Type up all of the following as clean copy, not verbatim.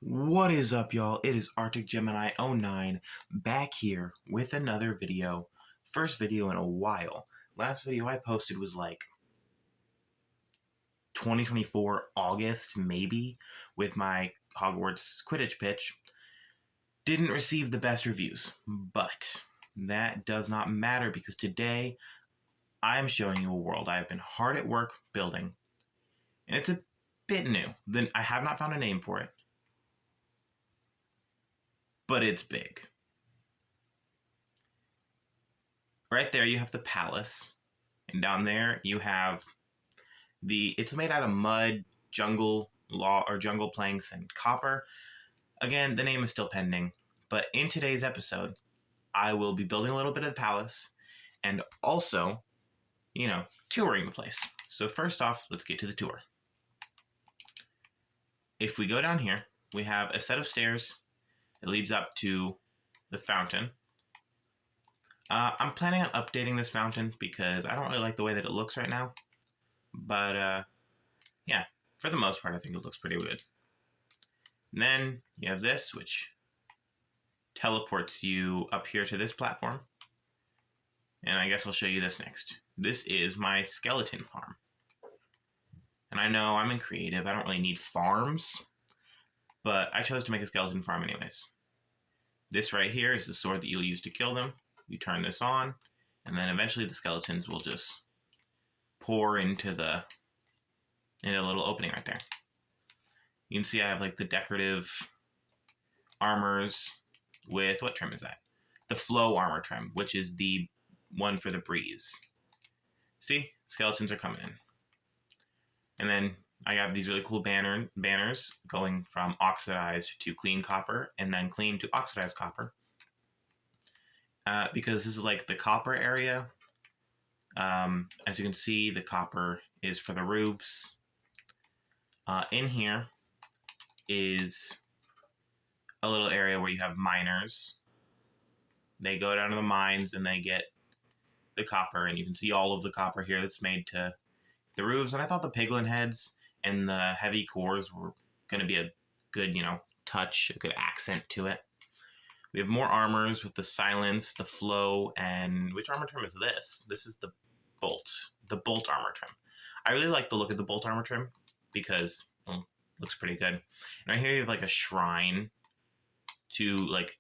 What is up, y'all? It is Arctic Gemini 09 back here with another video. First video in a while. Last video I posted was like 2024 August, maybe, with my Hogwarts Quidditch pitch. Didn't receive the best reviews, but that does not matter because today I'm showing you a world I have been hard at work building, and it's a bit new. Then I have not found a name for it, but it's big. Right there you have the palace, and down there you have it's made out of mud, jungle planks, and copper. Again, the name is still pending, but in today's episode I will be building a little bit of the palace and also, touring the place. So first off, let's get to the tour. If we go down here, we have a set of stairs that leads up to the fountain. I'm planning on updating this fountain because I don't really like the way that it looks right now. But, yeah, for the most part, I think it looks pretty good. And then you have this, which teleports you up here to this platform. And I guess I'll show you this next. This is my skeleton farm. And I know I'm in creative. I don't really need farms. But I chose to make a skeleton farm anyways. This right here is the sword that you'll use to kill them. You turn this on, and then eventually the skeletons will just pour into a little opening right there. You can see I have like the decorative armors with, what trim is that? The flow armor trim, which is the one for the breeze. See, skeletons are coming in. And then I have these really cool banners going from oxidized to clean copper, and then clean to oxidized copper. Because this is like the copper area. As you can see, the copper is for the roofs. In here is a little area where you have miners. They go down to the mines and they get the copper, and you can see all of the copper here that's made to the roofs. And I thought the piglin heads and the heavy cores were going to be a good, touch, a good accent to it. We have more armors with the silence, the flow, and which armor trim is this? This is the bolt armor trim. I really like the look of the bolt armor trim because it looks pretty good. And right here you have like a shrine to like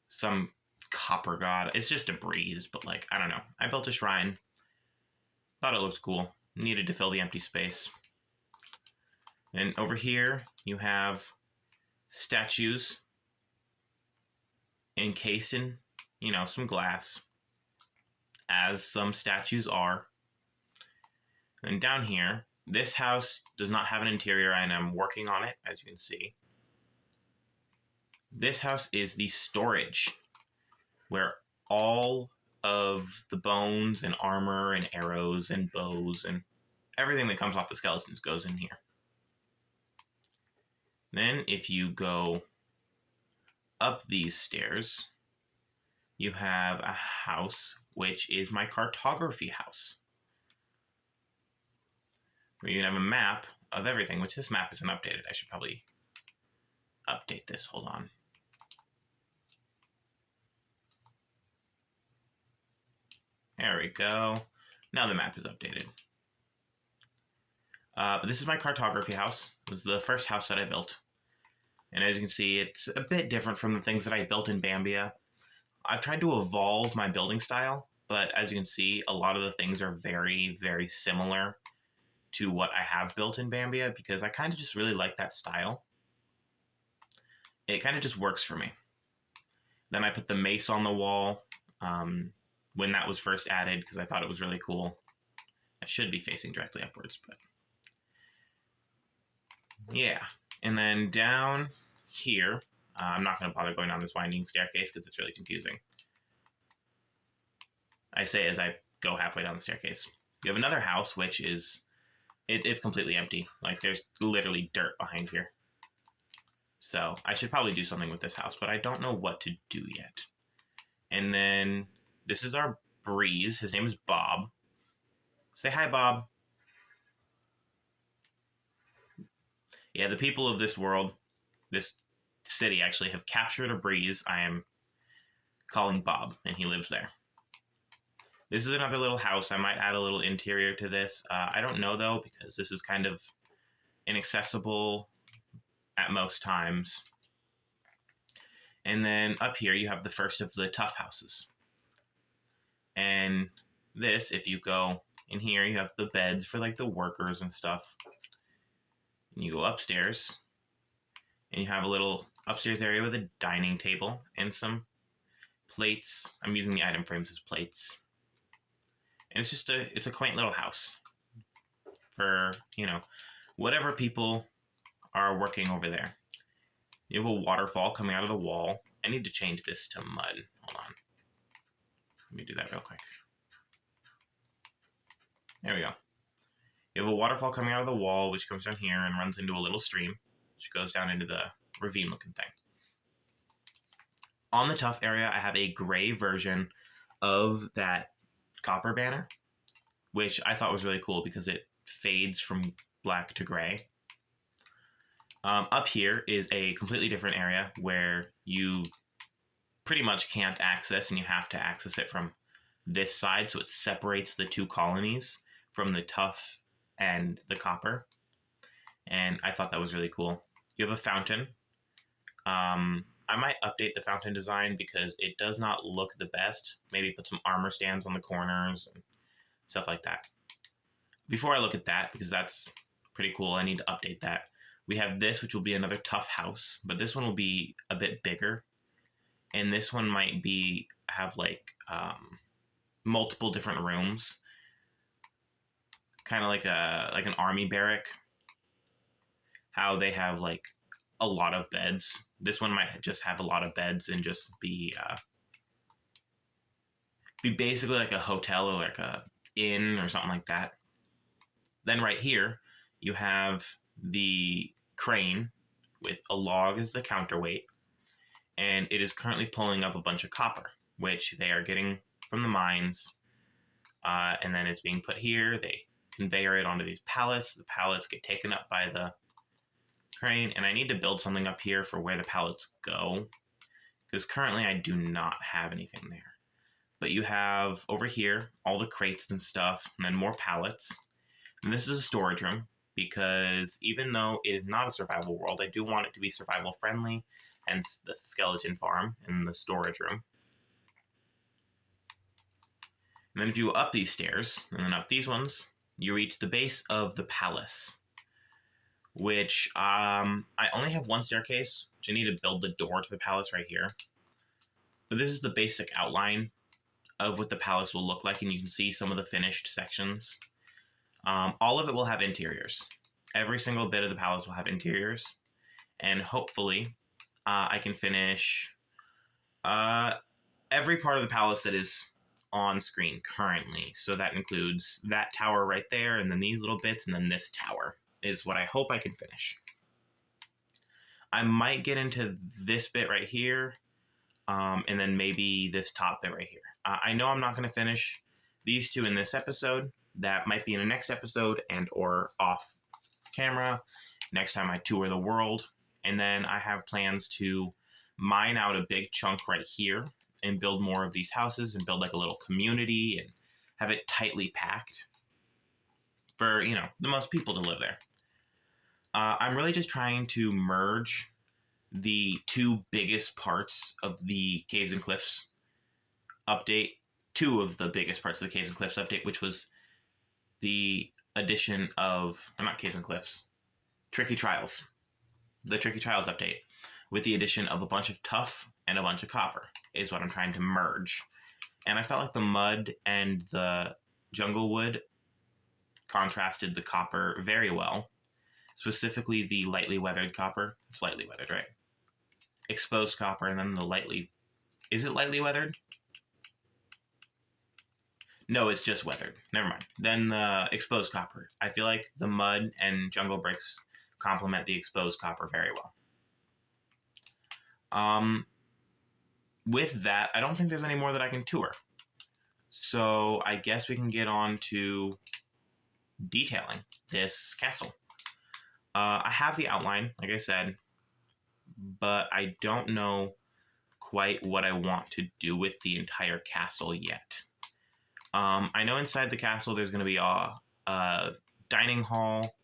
some copper god. It's just a breeze, but like, I don't know. I built a shrine. Thought it looked cool. Needed to fill the empty space. And over here you have statues encased in, some glass, as some statues are. And down here, this house does not have an interior, and I'm working on it, as you can see. This house is the storage, where all of the bones and armor and arrows and bows and everything that comes off the skeletons goes in here. Then if you go up these stairs, you have a house, which is my cartography house, where you can have a map of everything, which this map isn't updated. I should probably update this. Hold on. There we go. Now the map is updated. But this is my cartography house. It was the first house that I built. And as you can see, it's a bit different from the things that I built in Bambia. I've tried to evolve my building style, but as you can see, a lot of the things are very, very similar to what I have built in Bambia because I kind of just really like that style. It kind of just works for me. Then I put the mace on the wall when that was first added because I thought it was really cool. It should be facing directly upwards, but yeah. And then down here, I'm not going to bother going down this winding staircase because it's really confusing. I say as I go halfway down the staircase. You have another house, which is, it's completely empty. Like, there's literally dirt behind here. So I should probably do something with this house, but I don't know what to do yet. And then this is our breeze. His name is Bob. Say hi, Bob. Yeah, the people of this world, this city actually have captured a breeze. I am calling Bob, and he lives there. This is another little house. I might add a little interior to this. I don't know, though, because this is kind of inaccessible at most times. And then up here, you have the first of the tough houses. And this, if you go in here, you have the beds for like the workers and stuff. And you go upstairs, and you have a little upstairs area with a dining table and some plates. I'm using the item frames as plates. And it's just it's a quaint little house for, you know, whatever people are working over there. You have a waterfall coming out of the wall. I need to change this to mud. Hold on. Let me do that real quick. There we go. You have a waterfall coming out of the wall, which comes down here and runs into a little stream, which goes down into the ravine-looking thing. On the tough area, I have a gray version of that copper banner, which I thought was really cool because it fades from black to gray. Up here is a completely different area where you pretty much can't access, and you have to access it from this side, so it separates the two colonies from the tough and the copper. And I thought that was really cool. You have a fountain. I might update the fountain design because it does not look the best. Maybe put some armor stands on the corners and stuff like that. Before I look at that, because that's pretty cool, I need to update that. We have this, which will be another tough house, but this one will be a bit bigger. And this one might have like multiple different rooms. Kind of like an army barrack. How they have like a lot of beds. This one might just have a lot of beds and just be basically like a hotel or like a inn or something like that. Then right here, you have the crane with a log as the counterweight, and it is currently pulling up a bunch of copper, which they are getting from the mines, and then it's being put here. They conveyor it onto these pallets. The pallets get taken up by the crane, and I need to build something up here for where the pallets go, because currently I do not have anything there. But you have over here all the crates and stuff, and then more pallets. And this is a storage room, because even though it is not a survival world, I do want it to be survival friendly, hence the skeleton farm and the storage room. And then if you go up these stairs, and then up these ones, you reach the base of the palace, which I only have one staircase, which I need to build the door to the palace right here. But this is the basic outline of what the palace will look like, and you can see some of the finished sections. All of it will have interiors. Every single bit of the palace will have interiors, and hopefully I can finish every part of the palace that is on screen currently. So that includes that tower right there, and then these little bits, and then this tower is what I hope I can finish. I might get into this bit right here, and then maybe this top bit right here. I know I'm not going to finish these two in this episode. That might be in the next episode and or off camera next time I tour the world. And then I have plans to mine out a big chunk right here and build more of these houses and build like a little community and have it tightly packed for, you know, the most people to live there. I'm really just trying to merge the two biggest parts of the Caves and Cliffs update, two of the biggest parts of the Caves and Cliffs update, which was the addition of, not Caves and Cliffs, Tricky Trials. The Tricky Trials update with the addition of a bunch of tough and a bunch of copper is what I'm trying to merge. And I felt like the mud and the jungle wood contrasted the copper very well. Specifically the lightly weathered copper. It's lightly weathered, right? Exposed copper, and then the lightly... Is it lightly weathered? No, it's just weathered. Never mind. Then the exposed copper. I feel like the mud and jungle bricks complement the exposed copper very well. With that, I don't think there's any more that I can tour. So I guess we can get on to detailing this castle. I have the outline, like I said, but I don't know quite what I want to do with the entire castle yet. I know inside the castle there's going to be a dining hall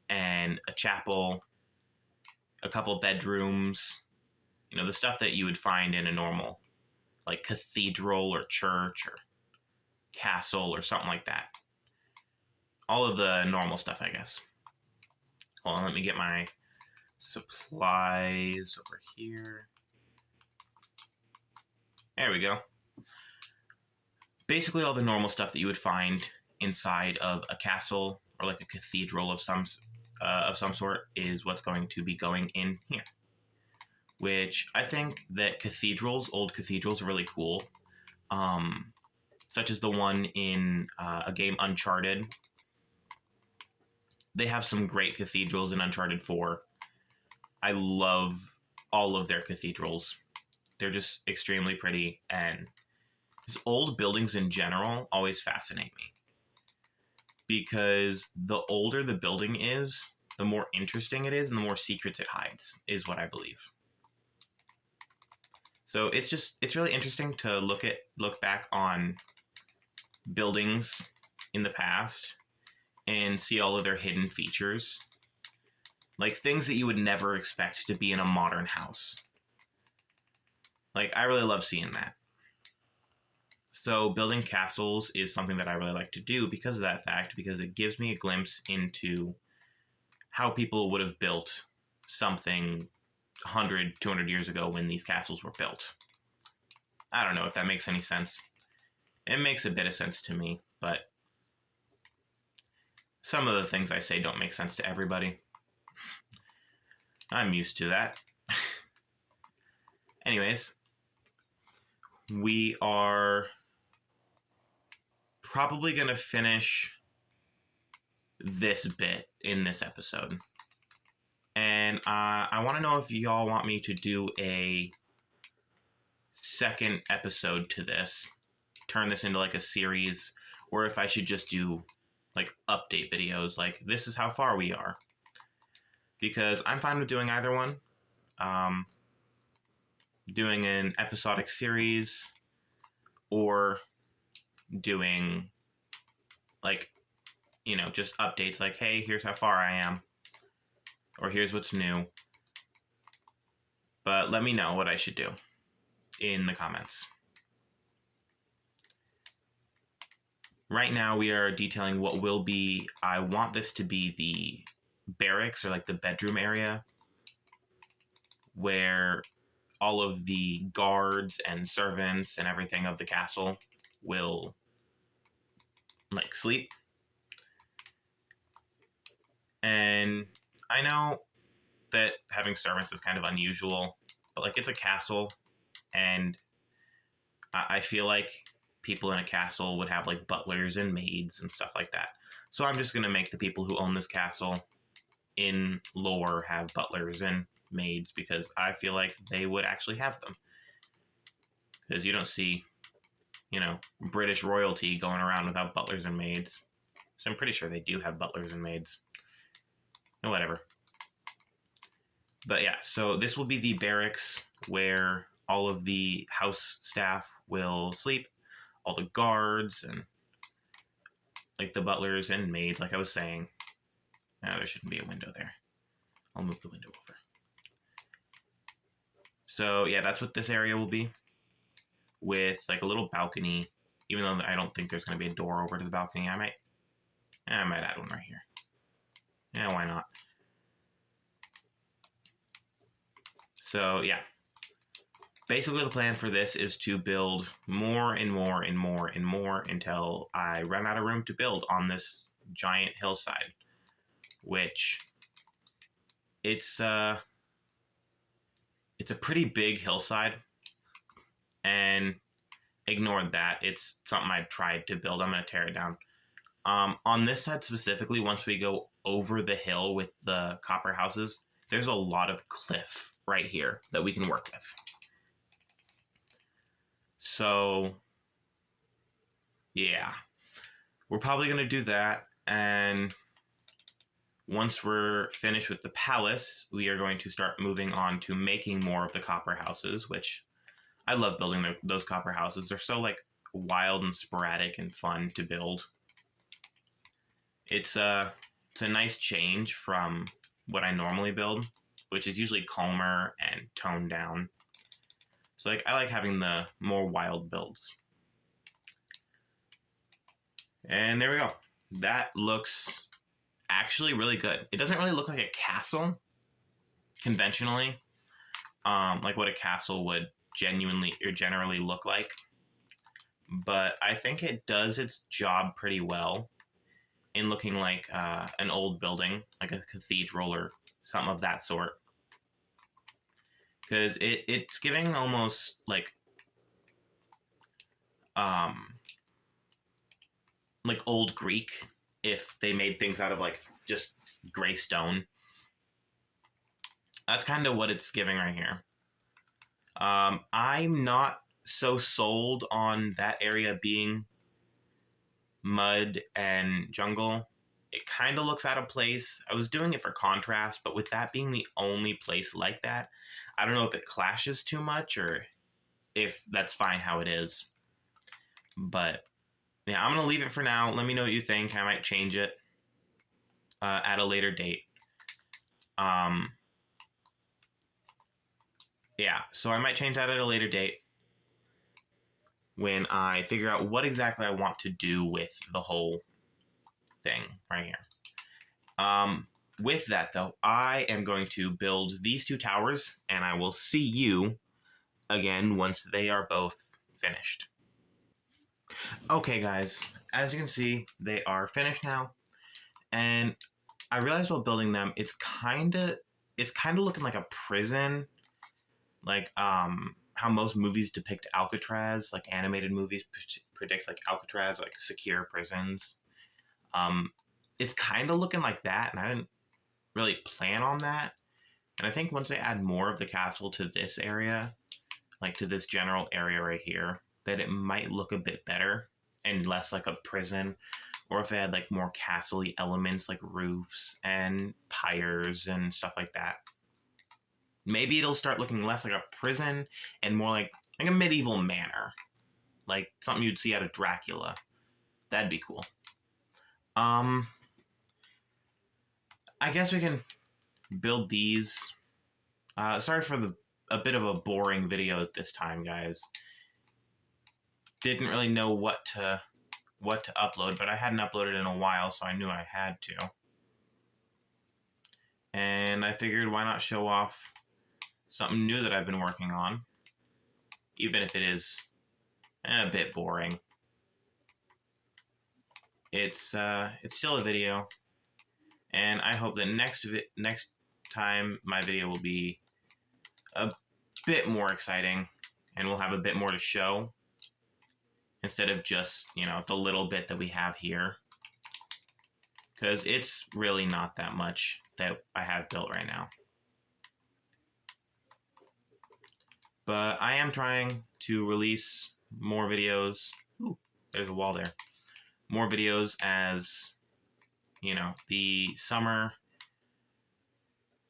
and a chapel, a couple bedrooms, the stuff that you would find in a normal, like, cathedral or church or castle or something like that. All of the normal stuff, I guess. Hold on, let me get my supplies over here. There we go. Basically all the normal stuff that you would find inside of a castle or like a cathedral of some sort is what's going to be going in here. Which I think that old cathedrals are really cool. Such as the one in a game Uncharted. They have some great cathedrals in Uncharted 4. I love all of their cathedrals. They're just extremely pretty, and just old buildings in general always fascinate me. Because the older the building is, the more interesting it is and the more secrets it hides, is what I believe. So it's really interesting to look back on buildings in the past and see all of their hidden features. Like things that you would never expect to be in a modern house. Like, I really love seeing that. So building castles is something that I really like to do because of that fact, because it gives me a glimpse into how people would have built something 100, 200 years ago when these castles were built. I don't know if that makes any sense. It makes a bit of sense to me, but some of the things I say don't make sense to everybody. I'm used to that. Anyways, we are probably going to finish this bit in this episode. And I want to know if y'all want me to do a second episode to this, turn this into like a series, or if I should just do like update videos, like this is how far we are. Because I'm fine with doing either one. Doing an episodic series, or doing like, just updates like, hey, here's how far I am, or here's what's new. But let me know what I should do in the comments. Right now we are detailing what will be, I want this to be the barracks, or like the bedroom area, where all of the guards and servants and everything of the castle will like sleep. And I know that having servants is kind of unusual, but like, it's a castle, and I feel like people in a castle would have like butlers and maids and stuff like that. So I'm just going to make the people who own this castle in lore have butlers and maids, because I feel like they would actually have them. Because you don't see, British royalty going around without butlers and maids. So I'm pretty sure they do have butlers and maids. No, whatever. But yeah, so this will be the barracks where all of the house staff will sleep, all the guards and like the butlers and maids, like I was saying. Now there shouldn't be a window there. I'll move the window over. So yeah, that's what this area will be, with like a little balcony. Even though I don't think there's going to be a door over to the balcony, I might add one right here. Yeah, why not? So yeah, basically the plan for this is to build more and more and more and more until I run out of room to build on this giant hillside, which it's a pretty big hillside, and ignore that. It's something I've tried to build. I'm going to tear it down. On this side specifically, once we go over the hill with the copper houses, there's a lot of cliff right here that we can work with. So yeah, we're probably going to do that, and once we're finished with the palace, we are going to start moving on to making more of the copper houses, which I love building those copper houses. They're so like wild and sporadic and fun to build. It's a nice change from what I normally build, which is usually calmer and toned down. So like I like having the more wild builds. And there we go. That looks actually really good. It doesn't really look like a castle conventionally, like what a castle would generally look like. But I think it does its job pretty well in looking like an old building, like a cathedral or something of that sort. Because it's giving almost like old Greek if they made things out of like just gray stone. That's kind of what it's giving right here. I'm not so sold on that area being mud and jungle. It kind of looks out of place. I was doing it for contrast, but with that being the only place like that, I don't know if it clashes too much or if that's fine how it is. But yeah, I'm going to leave it for now. Let me know what you think. I might change it at a later date. Yeah, so I might change that at a later date when I figure out what exactly I want to do with the whole thing right here. With that, though, I am going to build these two towers, and I will see you again once they are both finished. Okay, guys, as you can see, they are finished now, and I realized while building them, it's kind of looking like a prison, like how most movies depict Alcatraz, like animated movies predict like Alcatraz, like secure prisons. It's kind of looking like that, and I didn't really plan on that. And I think once they add more of the castle to this area, like to this general area right here, that it might look a bit better and less like a prison. Or if they had like more castle-y elements like roofs and pyres and stuff like that. Maybe it'll start looking less like a prison and more like a medieval manor. Like something you'd see out of Dracula. That'd be cool. I guess we can build these. Sorry for a bit of a boring video this time, guys. Didn't really know what to upload, but I hadn't uploaded in a while, so I knew I had to. And I figured why not show off something new that I've been working on, even if it is a bit boring. It's still a video, and I hope that next time my video will be a bit more exciting, and we'll have a bit more to show instead of just, you know, the little bit that we have here, because it's really not that much that I have built right now. But I am trying to release more videos. Ooh, there's a wall there. More videos as, you know, the summer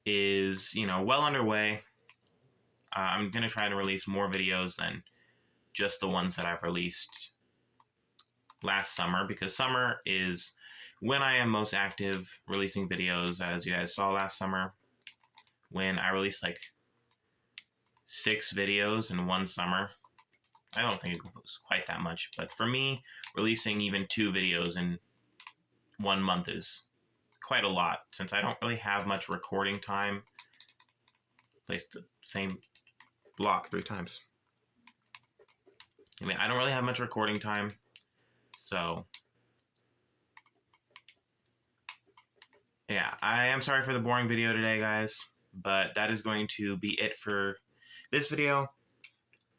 is, you know, well underway. I'm going to try to release more videos than just the ones that I've released last summer, because summer is when I am most active releasing videos, as you guys saw last summer, when I released like 6 videos in one summer. I don't think it was quite that much, but for me, releasing even 2 videos in 1 month is quite a lot, since I don't really have much recording time. Placed the same block 3 times. I mean, I don't really have much recording time, so yeah, I am sorry for the boring video today, guys, but that is going to be it for this video.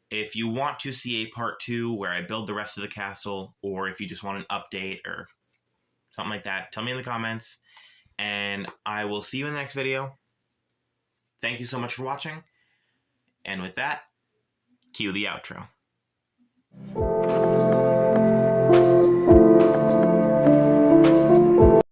If you want to see a part 2 where I build the rest of the castle, or if you just want an update or something like that, tell me in the comments, and I will see you in the next video. Thank you so much for watching, and with that, cue the outro.